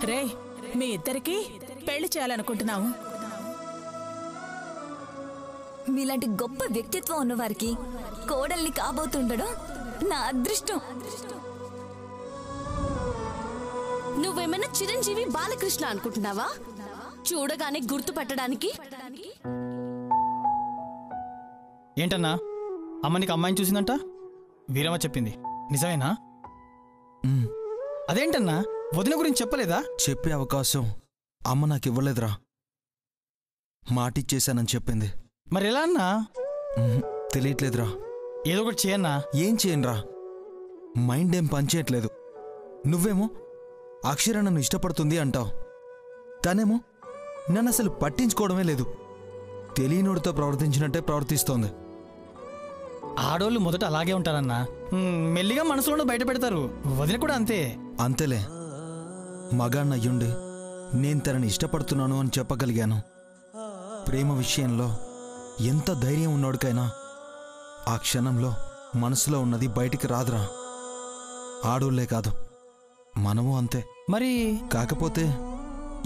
రే, మీ ఇద్దరికి పెళ్లి చేయాలనుకుంటున్నాము. మీలాంటి గొప్ప వ్యక్తిత్వం ఉన్నవారికి కోడల్ని కాబోతుండడం నా అదృష్టం. నువ్వేమైనా చిరంజీవి బాలకృష్ణ అనుకుంటున్నావా? చూడగానే గుర్తుపట్టడానికి. ఏంటన్నా అమ్మ నీకు అమ్మాయిని చూసిందంట? వీరమ్మ చెప్పింది, నిజమేనా? అదేంటన్నా వదిన గురించి చెప్పలేదా? చెప్పే అవకాశం అమ్మ నాకు ఇవ్వలేదురా. మాటిచ్చేశానని చెప్పింది. మరి ఎలా అన్నా? తెలియట్లేదురా. ఏదో ఒకటి చేయన్నా. ఏం చేయనురా, మైండ్ ఏం పనిచేయట్లేదు. నువ్వేమో అక్షర నన్ను ఇష్టపడుతుంది అంటావు, తనేమో నన్ను అసలు పట్టించుకోవడమే లేదు. తెలియనోడితో ప్రవర్తించినట్టే ప్రవర్తిస్తోంది. ఆడోళ్ళు మొదట అలాగే ఉంటారన్నా, మెల్లిగా మనసులో బయట పెడతారు. వదిన కూడా అంతే. అంతేలే, మగాన్నయ్యుండి నేను తనని ఇష్టపడుతున్నాను అని చెప్పగలిగాను. ప్రేమ విషయంలో ఎంత ధైర్యం ఉన్నోడికైనా ఆ క్షణంలో మనసులో ఉన్నది బయటికి రాదురా. ఆడోళ్లే కాదు, మనము అంతే. మరి కాకపోతే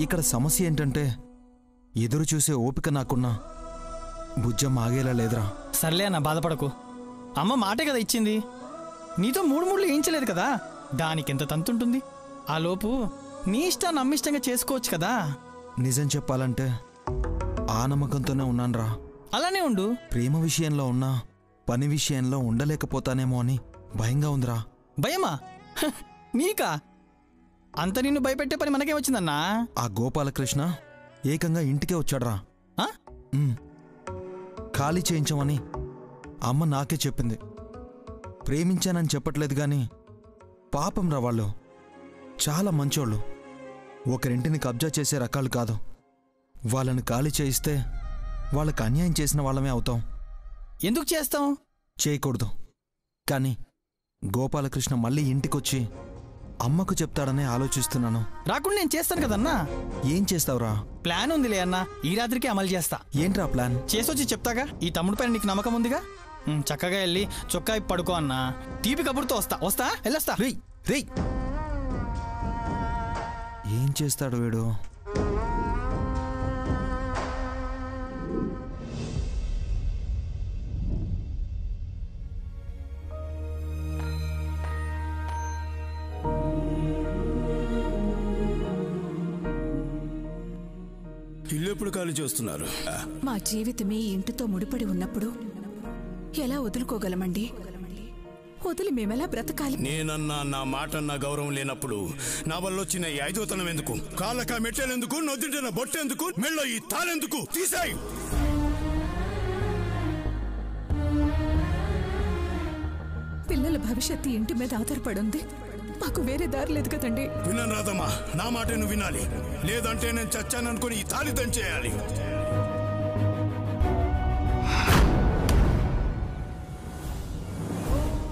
ఇక్కడ సమస్య ఏంటంటే ఎదురు చూసే ఓపిక నాకున్నా భుజం ఆగేలా లేదురా. సర్లే అన్న, బాధపడకు. అమ్మ మాటే కదా ఇచ్చింది. నీతో మూడు వేయించలేదు కదా, దానికెంత తంతుంటుంది. ఆ లోపు నీ ఇష్టాన్ని అమ్మిష్టంగా చేసుకోవచ్చు కదా. నిజం చెప్పాలంటే ఆ నమ్మకంతోనే ఉన్నాన్రా. అలానే ఉండు. ప్రేమ విషయంలో ఉన్నా పని విషయంలో ఉండలేకపోతానేమో అని భయంగా ఉందిరా. భయమా? నీకా? అంత నిన్ను భయపెట్టే పని మనకే వచ్చిందన్నా. ఆ గోపాలకృష్ణ ఏకంగా ఇంటికే వచ్చాడ్రా. ఖాళీ చేయించమని అమ్మ నాకే చెప్పింది. ప్రేమించానని చెప్పట్లేదు గాని పాపం రా, వాళ్ళు చాలా మంచోళ్ళు. ఒకరింటిని కబ్జా చేసే రకాలు కాదు. వాళ్ళని ఖాళీ చేయిస్తే వాళ్ళకి అన్యాయం చేసిన వాళ్ళమే అవుతాం. ఎందుకు చేస్తాం? చేయకూడదు. కానీ గోపాలకృష్ణ మళ్ళీ ఇంటికొచ్చి అమ్మకు చెప్తాడనే ఆలోచిస్తున్నాను. రాకుండా నేను చేస్తాను కదన్నా. ఏం చేస్తావురా? ప్లాన్ ఉందిలే అన్నా, ఈ రాత్రికి అమలు చేస్తా. ఏంట్రా ప్లాన్? చేసొచ్చి చెప్తాగా. ఈ తమ్ముడు పైన నీకు నమ్మకం ఉందిగా. చక్కగా వెళ్ళి చొక్కా పడుకో అన్నా. తీపి కబుర్తో వస్తా వెళ్ళొస్తా. రేయ్, ఏం చేస్తాడు వీడు? ఇల్లు ఎప్పుడు ఖాళీ చేస్తున్నారు? మా జీవితమే ఇంటితో ముడిపడి ఉన్నప్పుడు ఎలా వదులుకోగలమండి? వదిలి మేమెలా బ్రతకాలి? నేనన్నా నా మాటన్నా గౌరవం లేనప్పుడు నా వల్ల వచ్చిన ఈ ఐదోతనం ఎందుకు? కాళ్ళక మెట్టెలెందుకు? నొద్దుంటిన బొట్టెందుకు? మెళ్ళో ఈ తాళెందుకు? తీసాయి. పిల్లల భవిష్యత్తు ఇంటి మీద ఆధారపడుంది. మాకు వేరే దారి లేదు కదండి. వినను రాదమ్మా, నా మాటే నువ్వు వినాలి. లేదంటే నేను చచ్చాననుకుని ఈ తాళి దంచేయాలి.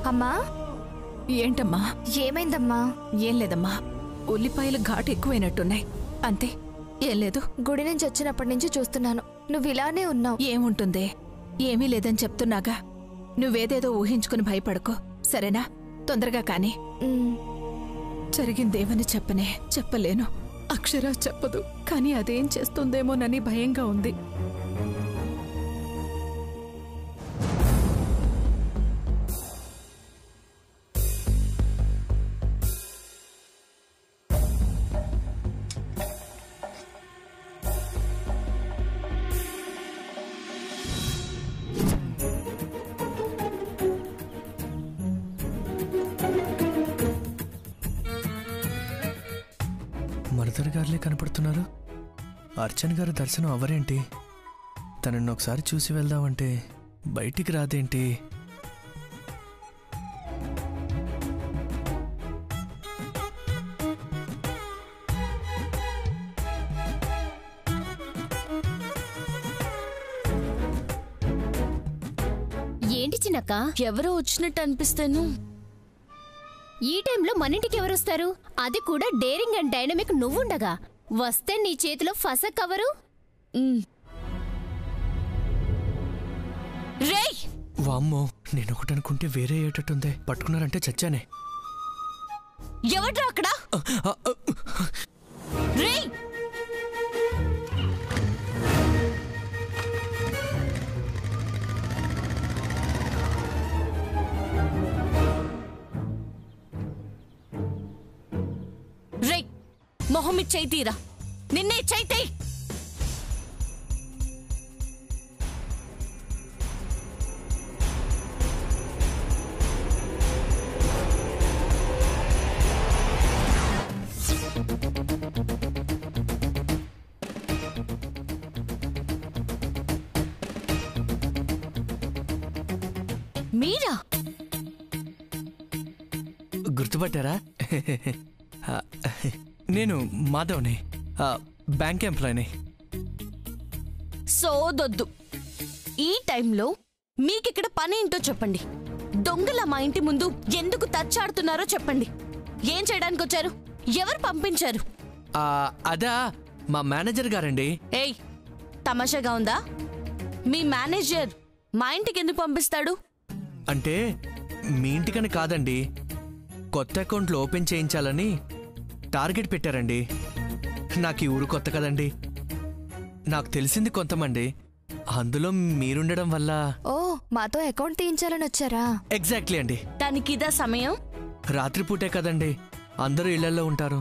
అమ్మా. ఏంటమ్మా? ఏమైందమ్మా? ఏం లేదమ్మా, ఉల్లిపాయలు ఘాటు ఎక్కువైనట్టున్నాయి, అంతే. ఏం లేదు. గుడి నుంచి వచ్చినప్పటి నుంచి చూస్తున్నాను, నువ్వు ఇలానే ఉన్నావు. ఏముంటుందే, ఏమీ లేదని చెప్తున్నాగా. నువ్వేదేదో ఊహించుకుని భయపడుకో, సరేనా? తొందరగా కానీ. జరిగిందేమని చెప్పలేను. అక్షర చెప్పదు, కానీ అదేం చేస్తుందేమోనని భయంగా ఉంది. మరదర్ గారులే కనపడుతున్నారు. అర్చన్ గారు దర్శనం అవ్వరేంటి? తనని ఒకసారి చూసి వెళ్దామంటే బయటికి రాదేంటి? ఏంటి చిన్నక్క, ఎవరో వచ్చినట్టు అనిపిస్తాను. ఈ టైంలో మన ఇంటికి ఎవరొస్తారు? అది కూడా డేరింగ్ అండ్ డైనమిక్ నువ్వుండగా. వస్తే నీ చేతిలో ఫసక్ కవరు. రేయ్! వామ్మో, నేనొకటనుకుంటే వేరే ఏటట్టుందే. పట్టుకున్నారంటే చచ్చానే. ఎవడ్రా అక్కడ? రేయ్ రేయ్ మొహం ఇచ్చేయి తీరా నిన్నే చైతే మీరా గుర్తుపట్టారా? నేను మాధవ్ని, బ్యాంక్ ఎంప్లాయీని. సోదొద్దు. ఈ టైంలో మీకిక్కడ పని ఏంటో చెప్పండి. దొంగల మా ఇంటి ముందు ఎందుకు తచ్చాడుతున్నారో చెప్పండి. ఏం చేయడానికి వచ్చారు? ఎవరు పంపించారు? అదా మా మేనేజర్ గారండి. ఏయ్ తమాషాగా ఉందా? మీ మేనేజర్ మా ఇంటికి ఎందుకు పంపిస్తాడు? అంటే మీ ఇంటికని కాదండి, కొత్త అకౌంట్లు ఓపెన్ చేయించాలని టార్గెట్ పెట్టారండి. నాకు ఈ ఊరు కొత్త కదండి, నాకు తెలిసింది కొంతమంది, అందులో మీరుండడం వల్ల. ఓ మాతో అకౌంట్ తీయించాలని వచ్చారా? ఎగ్జాక్ట్లీ అండి. దానికిదా సమయం? రాత్రిపూటే కదండి, అందరూ ఇళ్లలో ఉంటారు,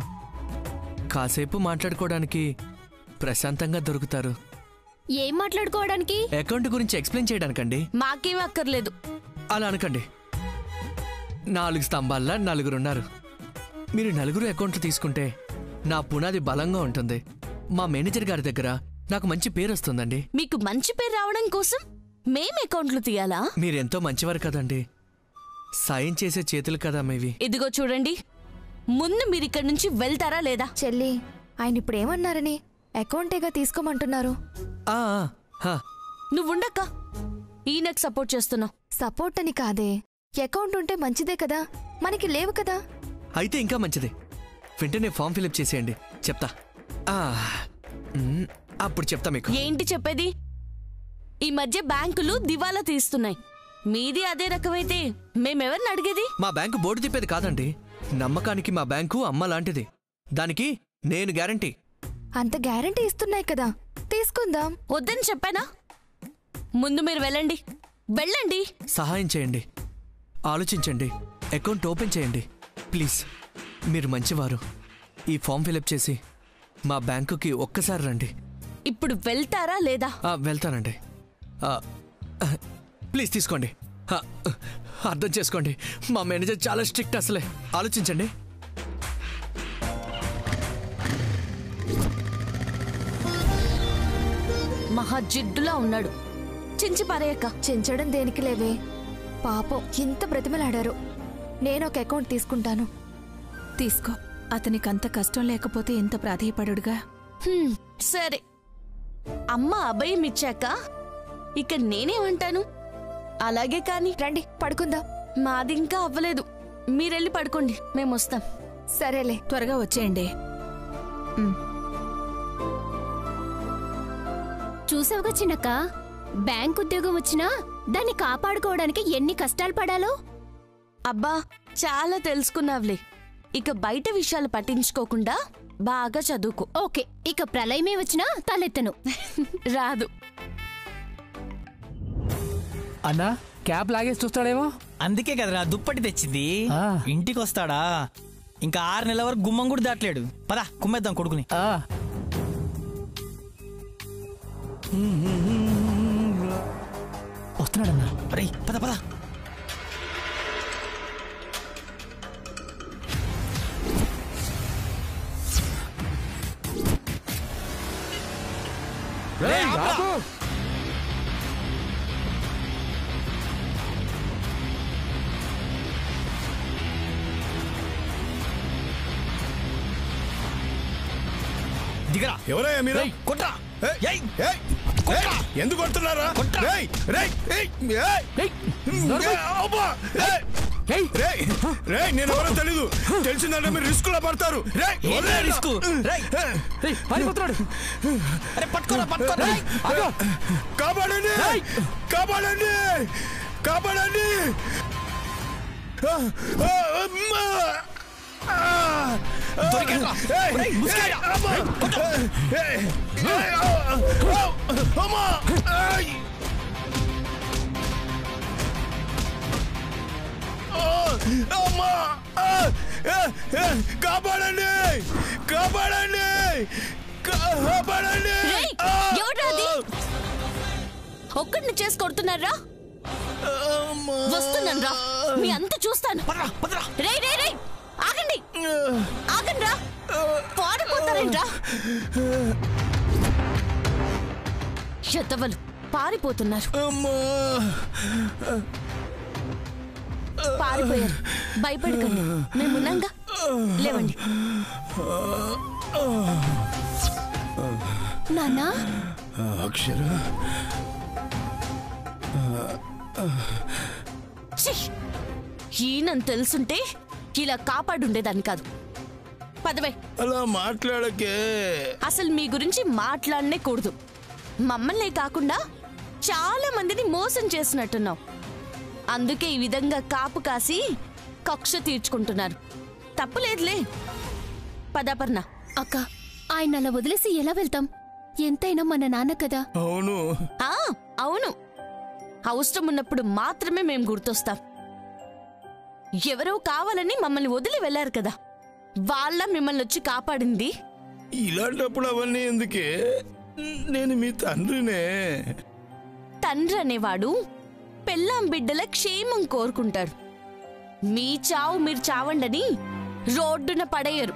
కాసేపు మాట్లాడుకోవడానికి ప్రశాంతంగా దొరుకుతారు. ఏం మాట్లాడుకోవడానికి? అకౌంట్ గురించి ఎక్స్ప్లెయిన్ చేయడానికండి. మాకేం అక్కర్లేదు. అలా అనకండి. 4 స్తంభాల్లో 4 ఉన్నారు. మీరు 4 అకౌంట్లు తీసుకుంటే నా పునాది బలంగా ఉంటుంది. మా మేనేజర్ గారి దగ్గర నాకు మంచి పేరు వస్తుందండి. మీకు మంచి పేరు రావడం కోసం మేం అకౌంట్లు తీయాలా? మీరెంతో మంచివారు కదండి, సాయం చేసే చేతులు కదా మీవి. ఇదిగో చూడండి, ముందు మీరిక్కడి నుంచి వెళ్తారా లేదా? చెల్లి, ఆయన ఇప్పుడు ఏమన్నారని అకౌంటేగా తీసుకోమంటున్నారు. నువ్వుండక్క, ఈయనకు సపోర్ట్ చేస్తున్నావు. సపోర్ట్ అని కాదే, అకౌంట్ ఉంటే మంచిదే కదా, మనకి లేవు కదా. అయితే ఇంకా మంచిది, వెంటనే ఫామ్ ఫిలప్ చేసేయండి. చెప్తా. అప్పుడు చెప్తా మీకు. ఏంటి చెప్పేది? ఈ మధ్య బ్యాంకులు దివాలా తీస్తున్నాయి. మీది అదే రకమైతే మేమెవరిని అడిగేది? మా బ్యాంకు బోర్డు తిప్పేది కాదండి, నమ్మకానికి మా బ్యాంకు అమ్మ లాంటిది. దానికి నేను గ్యారంటీ. అంత గ్యారంటీ ఇస్తున్నాయి కదా, తీసుకుందాం. వద్దని చెప్పానా? ముందు మీరు వెళ్ళండి, వెళ్ళండి. సహాయం చేయండి, ఆలోచించండి, అకౌంట్ ఓపెన్ చేయండి ప్లీజ్. మీరు మంచివారు. ఈ ఫామ్ ఫిలప్ చేసి మా బ్యాంకుకి ఒక్కసారి రండి. ఇప్పుడు వెళ్తారా లేదా? వెళ్తానండి. ప్లీజ్ తీసుకోండి. అర్థం చేసుకోండి, మా మేనేజర్ చాలా స్ట్రిక్ట్. అసలే ఆలోచించండి. మహా జిడ్డులా ఉన్నాడు, చించి పారేయక్క. చించడం దేనికి లేవే, పాపం ఇంత బ్రతిమలాడారు. నేను ఒక అకౌంట్ తీసుకుంటాను. తీసుకో, అతనికంత కష్టం లేకపోతే ఎంత ప్రాధేయపడుగా. సరే, అమ్మ అభయం ఇచ్చాక ఇక నేనేమంటాను? అలాగే కాని. రండి పడుకుందాం. మాది ఇంకా అవ్వలేదు, మీరెళ్ళి పడుకోండి, మేమొస్తాం. సరేలే, త్వరగా వచ్చేయండి. చూసావుగా చిన్నక్క, బ్యాంక్ ఉద్యోగం వచ్చినా దాన్ని కాపాడుకోవడానికి ఎన్ని కష్టాలు పడాలో. అబ్బా, చాలా తెలుసుకున్నావులే. ఇక బయట విషయాలు పట్టించుకోకుండా బాగా చదువుకో. ఓకే, ఇక ప్రళయమే వచ్చినా తలెత్తను. రాదు. అన్నా, క్యాప్ లాగేసి చూస్తాడేమో. అందుకే కదరా దుప్పటి తెచ్చింది. ఇంటికి వస్తాడా? ఇంకా 6 నెలల వరకు గుమ్మం కూడా దాటలేడు. పదా కుమ్మేద్దాం కొడుకుని. వస్తున్నాడన్నా. రే పద పద. దిగరా. ఎవరయ్యా మీరు? కొట్రా. ఎందుకు కొడుతున్నారా? నేను ఎవరో తెలీదు. తెలిసిందంటే మీరు రిస్క్ లో పడతారు. కాపాడండి, కాపాడండి, కాపాడండి. కాపాడండి కాపాడండి కాపాడండి! ఒక్కడిని చేసి కొడుతున్నారా? వస్తున్నాను రా, మీ అంత చూస్తాను. రే రే రే, ఆగండి ఆగండి రా, పారిపోతారేంట్రా? శతవలు పారిపోతున్నారు. పారిపోయారు, భయపడకండి, మేమున్నాంగా. లేవండి. నాన్నా అక్షర, ఈయనని తెలుసుంటే ఇలా కాపాడుండేదాన్ని కాదు. పదవే. అలా మాట్లాడకే. అసలు మీ గురించి మాట్లాడనే కూడదు. మమ్మల్నే కాకుండా చాలా మందిని మోసం చేసినట్టున్నావు. అందుకే ఈ విధంగా కాపు కాసి కక్ష తీర్చుకుంటున్నారు. తప్పులేదులే. పదాపర్ణ. అక్క, ఆయన అలా వదిలేసి ఎలా వెళ్తాం? ఎంతైనా మన నాన్న కదా. అవును అవును, అవసరం ఉన్నప్పుడు మాత్రమే మేం గుర్తొస్తాం. ఎవరో కావాలని మమ్మల్ని వదిలి వెళ్లారు కదా, వాళ్ళ మిమ్మల్ని వచ్చి కాపాడింది. ఇలాంటప్పుడు అవన్నీ ఎందుకే? నేను మీ తండ్రినే. తండ్రి అనేవాడు పెళ్ళాం బిడ్డల క్షేమం కోరుకుంటాడు. మీ చావు మీరు చావండని రోడ్డున పడేయరు.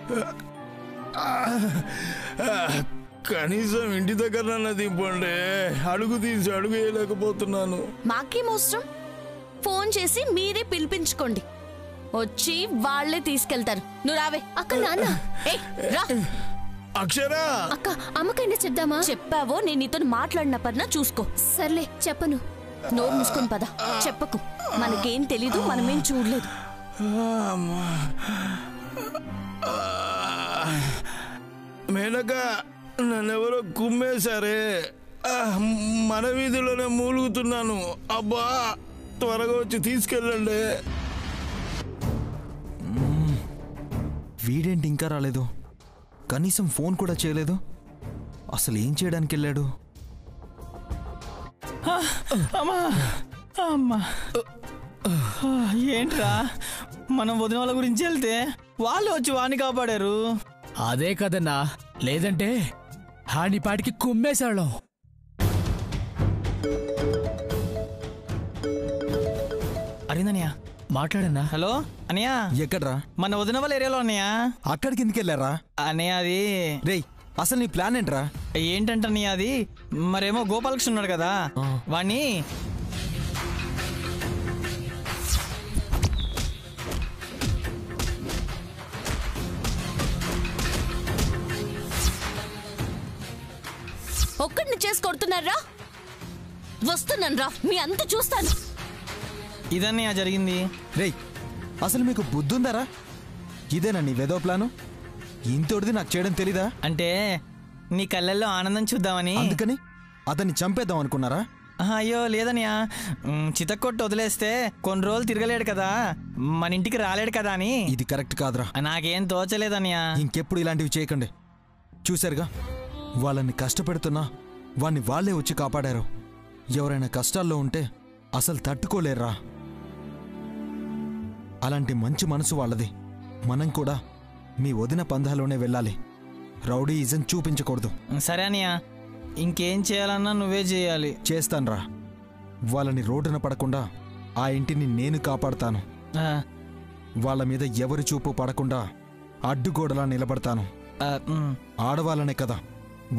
కనీసం ఇంటి దగ్గర నన్ను దింపండి. అడుగు తీసి అడుగు వేయలేకపోతున్నాను. మాకేం అవసరం? ఫోన్ చేసి మీరే పిలిపించుకోండి, వచ్చి వాళ్లే తీసుకెళ్తారు. నువ్వు రావే. అక్క, నాన్న. రా. అక్షరా, అక్క, అమ్మకైనా చెప్దామా? చెప్పావో నేను నీతో మాట్లాడిన పర్నా చూసుకో. సర్లే, చెప్పను. నోరు మూసుకొని పద. చెప్పకు, మనకేం తెలీదు, మనమేం చూడలేదు. మేనక, నన్నెవరో కుమ్మేశారే. మన వీధిలోనే మూలుగుతున్నాను. అబ్బా, త్వరగా వచ్చి తీసుకెళ్ళండి. వీడేంటి ఇంకా రాలేదు? కనీసం ఫోన్ కూడా చేయలేదు. అసలు ఏం చేయడానికి వెళ్ళాడు? అమ్మా అమ్మా, ఏంట్రా, మనం వదిన వాళ్ళ గురించి వెళ్తే వాళ్ళు వచ్చి వాణ్ణి కాపాడారు. అదే కదన్నా, లేదంటే హాని పాటికి కుమ్మేశాళ్ళం. అరిందనియా మాట్లాడన్నా. హలో అనియా, ఎక్కడ్రా? మన వదిన వాళ్ళ ఏరియాలో అన్నయ్యా. అక్కడికి ఎందుకు వెళ్ళారా? అన్నయ్య అది రేయ్, అసలు నీ ప్లాన్ ఏంట్రా? ఏంటంటన్నయ్య అది, మరేమో గోపాలకృష్ణ ఉన్నాడు కదా, వాణ్ణి ఒక్కడిని చేసి కొడుతున్నారా? వస్తున్నాను రా, మీ అంత చూస్తాను. ఇదన్నయ్య జరిగింది. రేయ్, అసలు మీకు బుద్ధుందరా? ఇదేనా నీ వెదో ప్లాను? ఇంతోడిది నాకు చేయడం తెలీదా? అంటే నీ కళ్ళల్లో ఆనందం చూద్దామని. అందుకని అతన్ని చంపేద్దాం అనుకున్నారా? అయ్యో లేదనియా, చితక్కొట్టు వదిలేస్తే కొన్ని రోజులు తిరగలేడు కదా, మన ఇంటికి రాలేడు కదా అని. ఇది కరెక్ట్ కాదురా. నాకేం తోచలేదనియా. ఇంకెప్పుడు ఇలాంటివి చేయకండి. చూశారుగా, వాళ్ళని కష్టపెడుతున్నా వాణ్ణి వాళ్లే వచ్చి కాపాడారు. ఎవరైనా కష్టాల్లో ఉంటే అసలు తట్టుకోలేర్రా. అలాంటి మంచి మనసు వాళ్ళది. మనం కూడా మీ వదిన పందాలోనే వెళ్ళాలి. రౌడీయిజం చూపించకూడదు. సరే అనియా, ఇంకేం చేయాలన్నా నువ్వే చేయాలి. చేస్తాన్రా. వాళ్ళని రోడ్డున పడకుండా ఆ ఇంటిని నేను కాపాడుతాను. వాళ్ళ మీద ఎవరి చూపు పడకుండా అడ్డుగోడలా నిలబడతాను. ఆడవాళ్ళనే కదా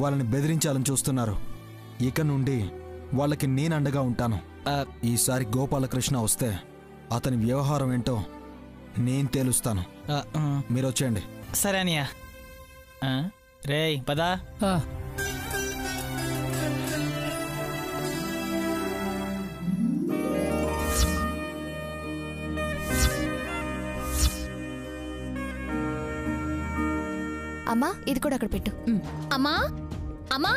వాళ్ళని బెదిరించాలని చూస్తున్నారు. ఇక నుండి వాళ్ళకి నేను అండగా ఉంటాను. ఈసారి గోపాలకృష్ణ వస్తే అతని వ్యవహారం ఏంటో నేను తేలుస్తాను. మీరు వచ్చేయండి. సరే అనియా. రేయ్ పదా. అమ్మా, ఇది కూడా అక్కడ పెట్టు. అమ్మా అమ్మా,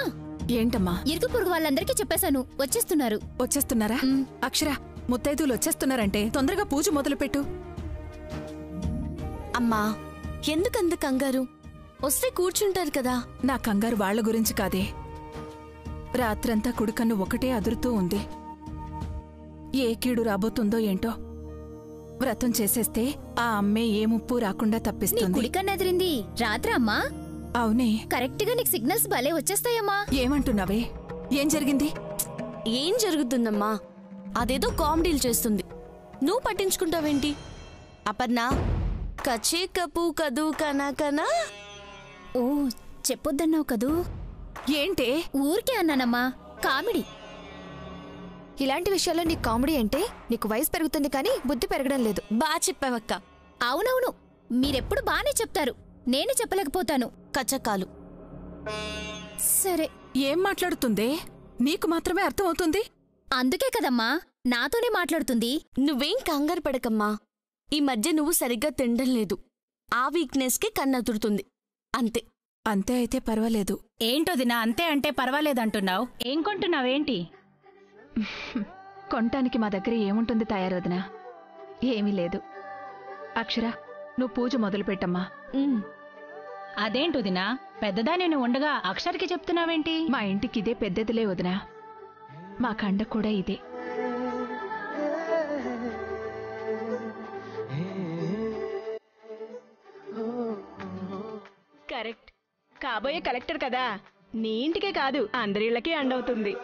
ఏంటమ్మా? ఇరుగు పొరుగు వాళ్ళందరికీ చెప్పేశాను, వచ్చేస్తున్నారు. వచ్చేస్తున్నారా? అక్షర, ముత్తైదులు వచ్చేస్తున్నారంటే తొందరగా పూజ మొదలుపెట్టు. అమ్మా, ఎందుకంత కంగారు? వస్తే కూర్చుంటారు కదా. నా కంగారు వాళ్ల గురించి కాదే. రాత్రంతా కుడికన్ను ఒకటే అదురుతూ ఉంది. ఏ కీడు రాబోతుందో ఏంటో. వ్రతం చేసేస్తే ఆ అమ్మే ఏ ముప్పు రాకుండా తప్పిస్తుంది. కుడికన్నదిరింది రాత్ర అమ్మా? అవునే. కరెక్ట్ గా నీకు సిగ్నల్స్ భలే వచ్చేస్తాయమ్మా. ఏమంటున్నావే? ఏం జరిగింది? ఏం జరుగుతుందమ్మా? అదేదో కామెడీలు చేస్తుంది. నువ్వు పట్టించుకుంటావేంటి? అపర్ణ, కచే కపు కదు కనా కనా. ఓ చెప్పొద్దన్నావు కదూ. ఏంటే? ఊరికే అన్నానమ్మా, కామెడీ. ఇలాంటి విషయాల్లో నీకు కామెడీ అంటే నీకు వయసు పెరుగుతుంది కానీ బుద్ధి పెరగడం లేదు. బా చెప్పావక్క. అవునవును, మీరెప్పుడు బానే చెప్తారు, నేను చెప్పలేకపోతాను. కచకాలు. సరే. ఏం మాట్లాడుతుందే? నీకు మాత్రమే అర్థమవుతుంది. అందుకే కదమ్మా నాతోనే మాట్లాడుతుంది. నువ్వేం కంగారు పడకమ్మా. ఈ మధ్య నువ్వు సరిగ్గా తినడం లేదు. ఆ వీక్నెస్కి కన్నతుడుతుంది అంతే. అంతే అయితే పర్వాలేదు. ఏంటోదినా అంతే అంటే పర్వాలేదంటున్నావు? ఏం కొంటున్నావేంటి? కొనటానికి మా దగ్గర ఏముంటుంది తయారొదినా? ఏమీ లేదు. అక్షర, నువ్వు పూజ మొదలుపెట్టమ్మా. అదేంటొదినా, పెద్దదాని ఉండగా అక్షర్కి చెప్తున్నావేంటి? మా ఇంటికి ఇదే పెద్దదిలే వదినా. మా కండ కూడా ఇదే. కరెక్ట్. కాబోయే కలెక్టర్ కదా, నీ ఇంటికే కాదు అందరిళ్ళకి అండవుతుంది.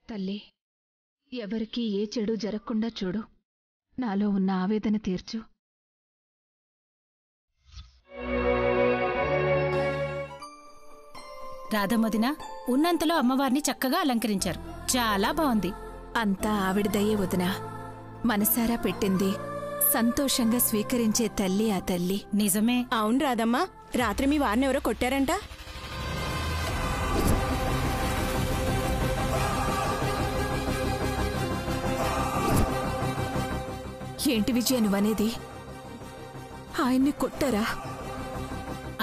తల్లి, ఎవరికీ ఏ చెడు జరగకుండా చూడు. నాలో ఉన్న ఆవేదన తీర్చు. రాధమ్మదిన ఉన్నంతలో అమ్మవారిని చక్కగా అలంకరించారు. చాలా బాగుంది. అంతా ఆవిడదయ్యే వదినా. మనసారా పెట్టింది సంతోషంగా స్వీకరించే తల్లి ఆ తల్లి. నిజమే. అవును రాదమ్మా, రాత్రి మీ వారిని ఎవరో కొట్టారంట. ఏంటి విజయ నువ్వనేది? ఆయన్ని కొట్టారా?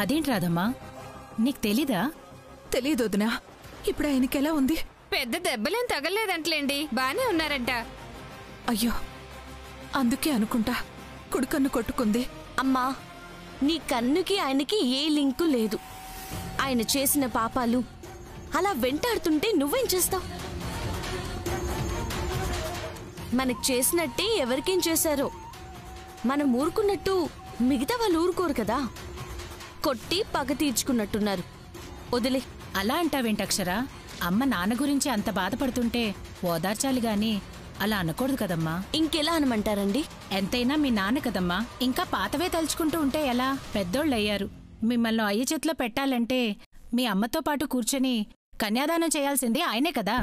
అదేంటి రాధమ్మా, నీకు తెలీదా? తెలీదొదినా. ఇప్పుడు ఆయనకెలా ఉంది? పెద్ద దెబ్బలేం తగలేదంట్లేండి, బానే ఉన్నారంట. అయ్యో, అందుకే అనుకుంటా కుడికన్ను కొట్టుకుంది. అమ్మా, నీ కన్నుకి ఆయనకి ఏ లింకు లేదు. ఆయన చేసిన పాపాలు అలా వెంటాడుతుంటే నువ్వేం చేస్తావు? మనకు చేసినట్టే ఎవరికేం చేశారో మనం ఊరుకున్నట్టు మిగతా వాళ్ళు ఊరుకోరు కదా. కొట్టి పగ తీర్చుకున్నట్టున్నారు. వదిలే. అలా అంటావేంటక్షరా? అమ్మ నాన్న గురించి అంత బాధపడుతుంటే ఓదార్చాలి గాని అలా అనకూడదు కదమ్మా. ఇంకెలా అనమంటారండి? ఎంతైనా మీ నాన్న కదమ్మా. ఇంకా పాతవే తలుచుకుంటూ ఉంటే ఎలా? పెద్దోళ్ళయ్యారు. మిమ్మల్ని అయ్య చేతిలో పెట్టాలంటే మీ అమ్మతో పాటు కూర్చొని కన్యాదానం చేయాల్సింది ఆయనే కదా.